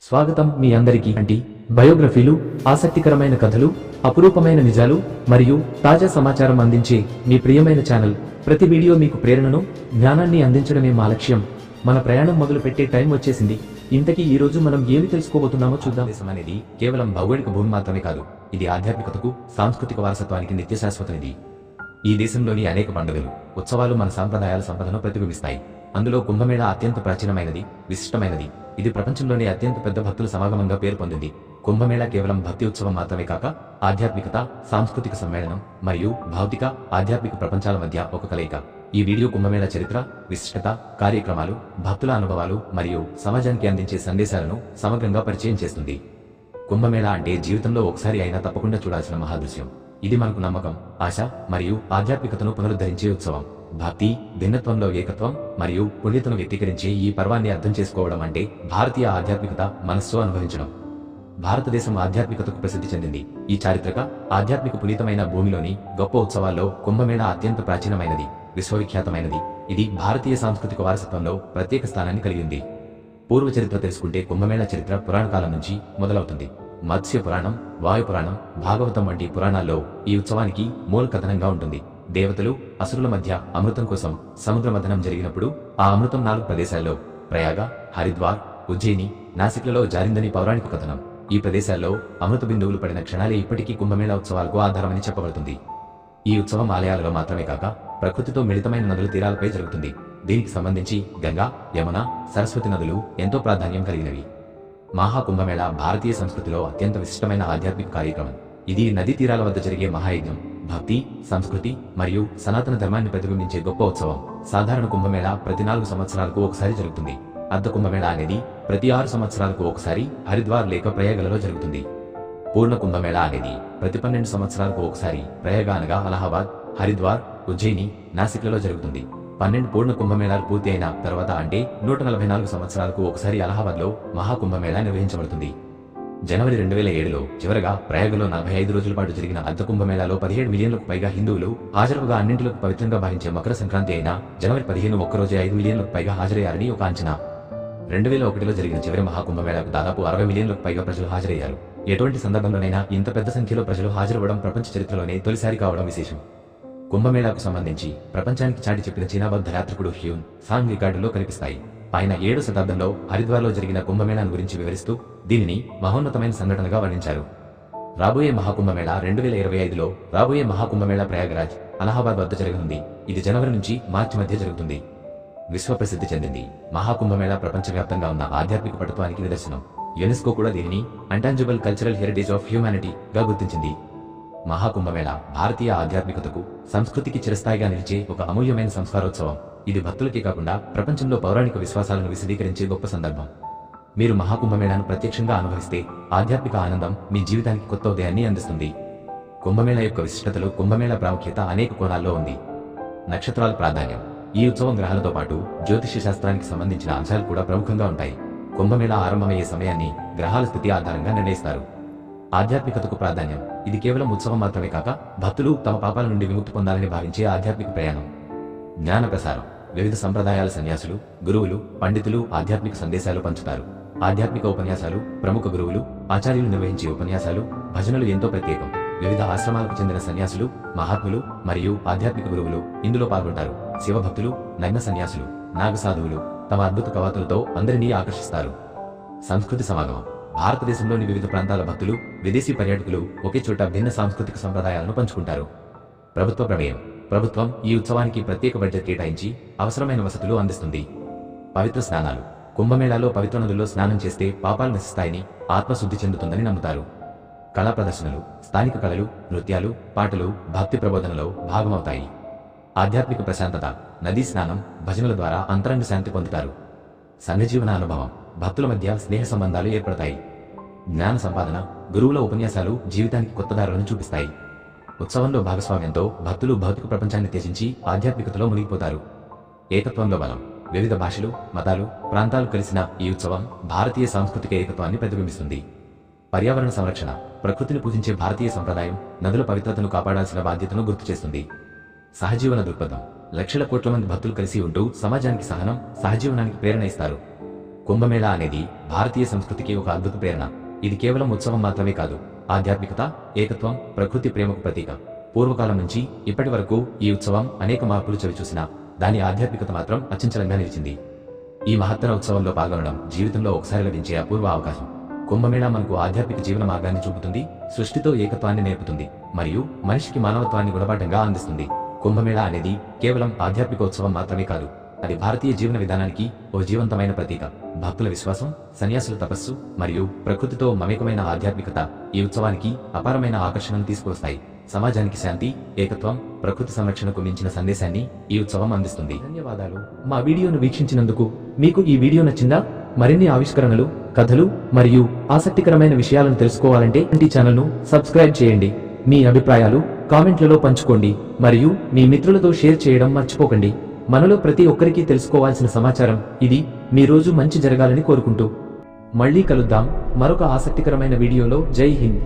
స్వాగతం మీ అందరికీ. బయోగ్రఫీలు, ఆసక్తికరమైన కథలు, అపురూపమైన నిజాలు మరియు తాజా సమాచారం అందించే మీ ప్రియమైన ఛానల్. ప్రతి వీడియో మీకు ప్రేరణను, జ్ఞానాన్ని అందించడమే మా లక్ష్యం. మన ప్రయాణం మొదలు పెట్టే టైం వచ్చేసింది. ఇంతకీ ఈ రోజు మనం ఏమి తెలుసుకోబోతున్నామో చూద్దాం. దేశం అనేది కేవలం భౌగోళిక భూమి మాత్రమే కాదు, ఇది ఆధ్యాత్మికతకు, సాంస్కృతిక వారసత్వానికి నిత్య శాశ్వత నిధి. ఈ దేశంలోని అనేక పండుగలు, ఉత్సవాలు మన సాంప్రదాయాల సంపదను ప్రతిబింబిస్తాయి. అందులో కుంభమేళా అత్యంత ప్రాచీనమైనది, విశిష్టమైనది. ఇది ప్రపంచంలోనే అత్యంత పెద్ద భక్తుల సమాగమంగా పేరు పొందింది. కుంభమేళా కేవలం భక్తి ఉత్సవం మాత్రమే కాక ఆధ్యాత్మికత, సాంస్కృతిక సమ్మేళనం మరియు భౌతిక, ఆధ్యాత్మిక ప్రపంచాల మధ్య ఒక కలయిక. ఈ వీడియో కుంభమేళా చరిత్ర, విశిష్టత, కార్యక్రమాలు, భక్తుల అనుభవాలు మరియు సమాజానికి అందించే సందేశాలను సమగ్రంగా పరిచయం చేస్తుంది. కుంభమేళా అంటే జీవితంలో ఒకసారి అయినా తప్పకుండా చూడాల్సిన మహాదృశ్యం. ఇది మనకు నమ్మకం, ఆశ మరియు ఆధ్యాత్మికతను పునరుద్ధరించే ఉత్సవం. భక్తి, భిన్నత్వంలో ఏకత్వం మరియు పుణ్యతను వ్యక్తీకరించే ఈ పర్వాన్ని అర్థం చేసుకోవడం అంటే భారతీయ ఆధ్యాత్మికత మనస్సు అనుభవించడం. భారతదేశం ఆధ్యాత్మికతకు ప్రసిద్ధి చెందింది. ఈ చారిత్రక, ఆధ్యాత్మిక పునీతమైన భూమిలోని గొప్ప ఉత్సవాల్లో కుంభమేళా అత్యంత ప్రాచీనమైనది, విశ్వవిఖ్యాతమైనది. ఇది భారతీయ సాంస్కృతిక వారసత్వంలో ప్రత్యేక స్థానాన్ని కలిగి ఉంది. పూర్వ చరిత్ర తెలుసుకుంటే కుంభమేళా చరిత్ర పురాణ కాలం నుంచి మొదలవుతుంది. మత్స్య పురాణం, వాయు పురాణం, భాగవతం వంటి పురాణాల్లో ఈ ఉత్సవానికి మూల కథనంగా ఉంటుంది. దేవతలు, అసురుల మధ్య అమృతం కోసం సముద్ర మథనం జరిగినప్పుడు ఆ అమృతం 4 ప్రదేశాల్లో ప్రయాగ, హరిద్వార్, ఉజ్జయిని, నాసిక్లలో జారిందని పౌరాణిక కథనం. ఈ ప్రదేశాల్లో అమృత బిందువులు పడిన క్షణాలే ఇప్పటికీ కుంభమేళా ఉత్సవాలకు ఆధారమని చెప్పబడుతుంది. ఈ ఉత్సవం ఆలయాలలో మాత్రమే కాక ప్రకృతితో మిళితమైన నదుల తీరాలపై జరుగుతుంది. దీనికి సంబంధించి గంగా, యమున, సరస్వతి నదులు ఎంతో ప్రాధాన్యం కలిగినవి. మహాకుంభమేళా భారతీయ సంస్కృతిలో అత్యంత విశిష్టమైన ఆధ్యాత్మిక కార్యక్రమం. ఇది నదీ తీరాల వద్ద జరిగే మహాయజ్ఞం. భక్తి, సంస్కృతి మరియు సనాతన ధర్మాన్ని ప్రతిబింబించే గొప్ప ఉత్సవం. సాధారణ కుంభమేళా ప్రతి 4 సంవత్సరాలకు ఒకసారి జరుగుతుంది. అర్ధ కుంభమేళా అనేది ప్రతి 6 సంవత్సరాలకు ఒకసారి హరిద్వార్ లేక ప్రయాగలలో జరుగుతుంది. పూర్ణ కుంభమేళా అనేది ప్రతి 12 సంవత్సరాలకు ఒకసారి ప్రయాగ అనగా అలహాబాద్, హరిద్వార్, ఉజ్జయిని, నాసిక్లలో జరుగుతుంది. 12 పూర్ణ కుంభమేళాలు పూర్తి అయిన తర్వాత అంటే 144 సంవత్సరాలకు ఒకసారి అలహాబాద్లో మహాకుంభమేళా నిర్వహించబడుతుంది. జనవరి 2007లో చివరగా ప్రయాగలో 45 రోజుల పాటు జరిగిన అర్ధ కుంభమేళాలో 17 మిలియన్లకు పైగా హిందువులు హాజరుగా అన్నింటిలోకి పవిత్రంగా భావించే మకర సంక్రాంతి అయిన జనవరి 15 ఒక్కరోజే 5 మిలియన్లకు పైగా హాజరయ్యారని ఒక అంచనా. 2001లో జరిగిన చివరి మహాకుంభమేళాకు దాదాపు 60 మిలియన్లకు పైగా ప్రజలు హాజరయ్యారు. ఎటువంటి సందర్భంలోనైనా ఇంత పెద్ద సంఖ్యలో ప్రజలు హాజరవ్వడం ప్రపంచ చరిత్రలోనే తొలిసారి కావడం విశేషం. కుంభమేళాకు సంబంధించి ప్రపంచానికి చాటి చెప్పిన చీనా బౌద్ధ యాత్రికుడు హ్యూన్ సాంగ్ రికార్డులో కనిపిస్తాయి. ఆయన 7వ శతాబ్దంలో హరిద్వార్లో జరిగిన కుంభమేళాను గురించి వివరిస్తూ దీనిని మహోన్నతమైన సంఘటనగా వర్ణించారు. రాబోయే మహాకుంభమేళా 2025లో రాబోయే మహాకుంభమేళా ప్రయాగరాజ్, అలహాబాద్ వద్ద జరగనుంది. ఇది జనవరి నుంచి మార్చి మధ్య జరుగుతుంది. విశ్వ ప్రసిద్ధి చెందింది. మహాకుంభమేళా ప్రపంచవ్యాప్తంగా ఉన్న ఆధ్యాత్మిక పటుత్వానికి నిదర్శనం. యునెస్కో కూడా దీనిని అన్టాంజిబుల్ కల్చరల్ హెరిటేజ్ ఆఫ్ హ్యూమానిటీగా గుర్తించింది. మహాకుంభమేళా భారతీయ ఆధ్యాత్మికతకు, సంస్కృతికి చిరస్థాయిగా నిలిచే ఒక అమూల్యమైన సంస్కారోత్సవం. ఇది భక్తులకే కాకుండా ప్రపంచంలో పౌరాణిక విశ్వాసాలను విశదీకరించే గొప్ప సందర్భం. మీరు మహాకుంభమేళాను ప్రత్యక్షంగా అనుభవిస్తే ఆధ్యాత్మిక ఆనందం మీ జీవితానికి కొత్త ఉదయాన్ని అందిస్తుంది. కుంభమేళా యొక్క విశిష్టతలో కుంభమేళా ప్రాముఖ్యత అనేక కోణాల్లో ఉంది. నక్షత్రాల ప్రాధాన్యం. ఈ ఉత్సవం గ్రహాలతో పాటు జ్యోతిష్య శాస్త్రానికి సంబంధించిన అంశాలు కూడా ప్రముఖంగా ఉంటాయి. కుంభమేళా ఆరంభమయ్యే సమయాన్ని గ్రహాల స్థితి ఆధారంగా నిర్ణయిస్తారు. ఆధ్యాత్మికతకు ప్రాధాన్యం. ఇది కేవలం ఉత్సవం మాత్రమే కాక భక్తులు తమ పాపాల నుండి విముక్తి పొందాలని భావించే ఆధ్యాత్మిక ప్రయాణం. జ్ఞాన ప్రసారం. వివిధ సంప్రదాయాల సన్యాసులు, గురువులు, పండితులు ఆధ్యాత్మిక సందేశాలు పంచుతారు. ఆధ్యాత్మిక ఉపన్యాసాలు, ప్రముఖ గురువులు, ఆచార్యులు నిర్వహించే ఉపన్యాసాలు, భజనలు ఎంతో ప్రత్యేకం. వివిధ ఆశ్రమాలకు చెందిన సన్యాసులు, మహాత్ములు మరియు ఆధ్యాత్మిక గురువులు ఇందులో పాల్గొంటారు. శివభక్తులు, నగ్న సన్యాసులు, నాగసాధువులు తమ అద్భుత కవాతులతో అందరినీ ఆకర్షిస్తారు. సంస్కృతి సమాగమం. భారతదేశంలోని వివిధ ప్రాంతాల భక్తులు, విదేశీ పర్యాటకులు ఒకే చోట భిన్న సాంస్కృతిక సంప్రదాయాలను పంచుకుంటారు. ప్రభుత్వ ప్రమేయం. ప్రభుత్వం ఈ ఉత్సవానికి ప్రత్యేక బడ్జెట్ కేటాయించి అవసరమైన వసతులు అందిస్తుంది. పవిత్ర స్నానాలు. కుంభమేళాలో పవిత్ర నదుల్లో స్నానం చేస్తే పాపాలు నశిస్తాయని, ఆత్మశుద్ధి చెందుతుందని నమ్ముతారు. కళా ప్రదర్శనలు. స్థానిక కళలు, నృత్యాలు, పాటలు భక్తి ప్రబోధనలో భాగమవుతాయి. ఆధ్యాత్మిక ప్రశాంతత. నదీ స్నానం, భజనల ద్వారా అంతరంగ శాంతి పొందుతారు. సంఘజీవన అనుభవం. భక్తుల మధ్య స్నేహ సంబంధాలు ఏర్పడతాయి. జ్ఞాన సంపాదన. గురువుల ఉపన్యాసాలు జీవితానికి కొత్త దారులను చూపిస్తాయి. ఉత్సవంలో భాగస్వామ్యంతో భక్తులు భౌతిక ప్రపంచాన్ని త్యజించి ఆధ్యాత్మికతలో మునిగిపోతారు. ఏకత్వంలో బలం. వివిధ భాషలు, మతాలు, ప్రాంతాలు కలిసిన ఈ ఉత్సవం భారతీయ సాంస్కృతిక ఏకత్వాన్ని ప్రతిబింబిస్తుంది. పర్యావరణ సంరక్షణ. ప్రకృతిని పూజించే భారతీయ సంప్రదాయం నదుల పవిత్రతను కాపాడాల్సిన బాధ్యతను గుర్తు చేస్తుంది. సహజీవన దృక్పథం. లక్షల కోట్ల మంది భక్తులు కలిసి ఉంటూ సమాజానికి సహనం, సహజీవనానికి ప్రేరణ ఇస్తారు. కుంభమేళా అనేది భారతీయ సంస్కృతికి ఒక అద్భుత ప్రేరణ. ఇది కేవలం ఉత్సవం మాత్రమే కాదు, ఆధ్యాత్మికత, ఏకత్వం, ప్రకృతి ప్రేమకు ప్రతీక. పూర్వకాలం నుంచి ఇప్పటి వరకు ఈ ఉత్సవం అనేక మార్పులు చవిచూసినా దాని ఆధ్యాత్మికత మాత్రం అచంచలంగా నిలిచింది. ఈ మహత్తర ఉత్సవంలో పాల్గొనడం జీవితంలో ఒకసారి లభించే అపూర్వ అవకాశం. కుంభమేళా మనకు ఆధ్యాత్మిక జీవన మార్గాన్ని చూపుతుంది, సృష్టితో ఏకత్వాన్ని నేర్పుతుంది మరియు మనిషికి మానవత్వాన్ని గుణపాఠంగా అందిస్తుంది. కుంభమేళా అనేది కేవలం ఆధ్యాత్మిక ఉత్సవం మాత్రమే కాదు, అది భారతీయ జీవన విధానానికి ఓ జీవంతమైన ప్రతీక. భక్తుల విశ్వాసం, సన్యాసుల తపస్సు మరియు ప్రకృతితో మమేకమైన ఆధ్యాత్మికత ఈ ఉత్సవానికి అపారమైన ఆకర్షణను తీసుకువస్తాయి. సమాజానికి శాంతి, ఏకత్వం, ప్రకృతి సంరక్షణకు మించిన సందేశాన్ని ఈ ఉత్సవం అందిస్తుంది. ధన్యవాదాలు. మా వీడియోను వీక్షించినందుకు. మీకు ఈ వీడియో నచ్చిందా? మరిన్ని ఆవిష్కరణలు, కథలు మరియు ఆసక్తికరమైన విషయాలను తెలుసుకోవాలంటే ఈ ఛానల్ను సబ్స్క్రైబ్ చేయండి. మీ అభిప్రాయాలు కామెంట్లలో పంచుకోండి మరియు మీ మిత్రులతో షేర్ చేయడం మర్చిపోకండి. మనలో ప్రతి ఒక్కరికి తెలుసుకోవాల్సిన సమాచారం ఇది. మీ రోజు మంచి జరగాలని కోరుకుంటూ మళ్ళీ కలుద్దాం మరొక ఆసక్తికరమైన వీడియోలో. జై హింద్.